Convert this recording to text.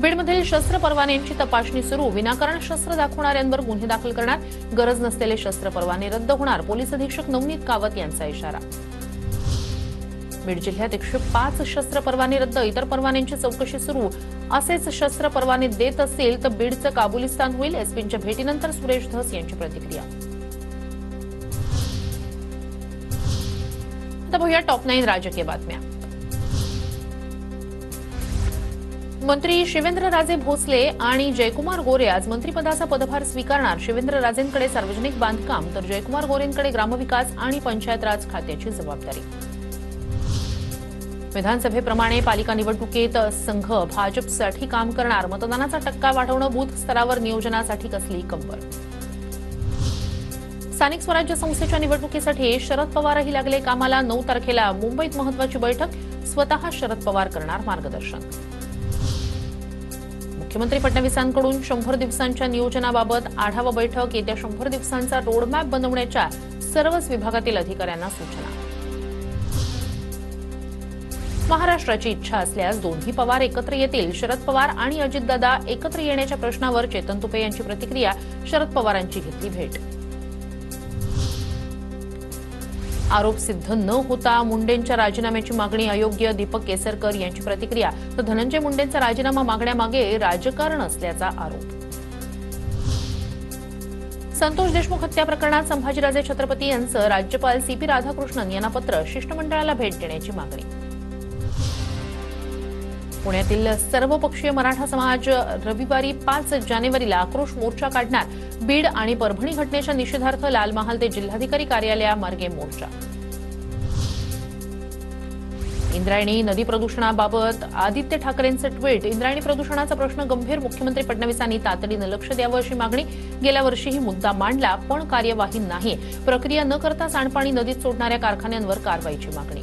बीडमधील शस्त्र परवान्यांची तपासणी सुरू, विनाकारण शस्त्र दाखवणाऱ्यांवर गुन्हे दाखल करणार, गरज नसलेले शस्त्र परवाने रद्द होणार, पोलीस अधीक्षक नवनीत कावत यांचा इशारा. बीड जिल्ह्यात 105 शस्त्र परवाने रद्द, इतर परवान्यांची चौकशी सुरू. असेच शस्त्र परवाने देत असतील तर बीडचं काबुलिस्तान होईल, एसपींच्या भेटीनंतर सुरेश धस यांची प्रतिक्रिया. आता बघूया टॉप 9 राजकीय बातम्या. मंत्री शिवेंद्रराजे भोसले आणि जयकुमार गोरे आज मंत्रिपदाचा पदभार स्वीकारणार. शिवेंद्रराजेंकडे सार्वजनिक बांधकाम तर जयकुमार गोरेंकडे ग्रामविकास आणि पंचायत राज खात्याची जबाबदारी. विधानसभेप्रमाणे पालिका निवडणुकीत संघ भाजपसाठी काम करणार, मतदानाचा टक्का वाढवणं, बूथ स्तरावर नियोजनासाठी कसली कंबर. स्थानिक स्वराज्य संस्थेच्या निवडणुकीसाठी शरद पवारही लागले कामाला. 9 तारखेला मुंबईत महत्वाची बैठक, स्वतः शरद पवार करणार मार्गदर्शन. मुख्यमंत्री फडणवीसांकडून 100 दिवसांच्या नियोजनाबाबत आढावा बैठक, येत्या 100 दिवसांचा रोडमॅप बनवण्याच्या सर्वच विभागातील अधिकाऱ्यांना सूचना. महाराष्ट्राची इच्छा असल्यास दोन्ही पवार एकत्र येतील, शरद पवार आणि अजितदादा एकत्र येण्याच्या प्रश्नावर चेतन तुपे यांची प्रतिक्रिया. शरद पवारांची घेतली भेट. आरोप सिद्ध न होता मुंडेंच्या राजीनाम्याची मागणी अयोग्य, दीपक केसरकर यांची प्रतिक्रिया. तर धनंजय मुंडेंचा राजीनामा मागण्यामागे राजकारण असल्याचा आरोप. संतोष देशमुख हत्या प्रकरणात संभाजीराजे छत्रपती यांचं राज्यपाल सीपी राधाकृष्णन यांना पत्र, शिष्टमंडळाला भेट देण्याची मागणी. पुण्यातील सर्वपक्षीय मराठा समाज रविवारी 5 जानेवारीला आक्रोश मोर्चा काढणार. बीड आणि परभणी घटनेच्या निषेधार्थ लाल महाल ते जिल्हाधिकारी कार्यालयामार्गे मोर्चा. इंद्रायणी नदी प्रदूषणाबाबत आदित्य ठाकरेंचं ट्विट. इंद्रायणी प्रदूषणाचा प्रश्न गंभीर, मुख्यमंत्री फडणवीसांनी तातडीनं लक्ष द्यावं अशी मागणी. गेल्या वर्षीही मुद्दा मांडला पण कार्यवाही नाही. प्रक्रिया न करता सांडपाणी नदीत सोडणाऱ्या कारखान्यांवर कारवाईची मागणी.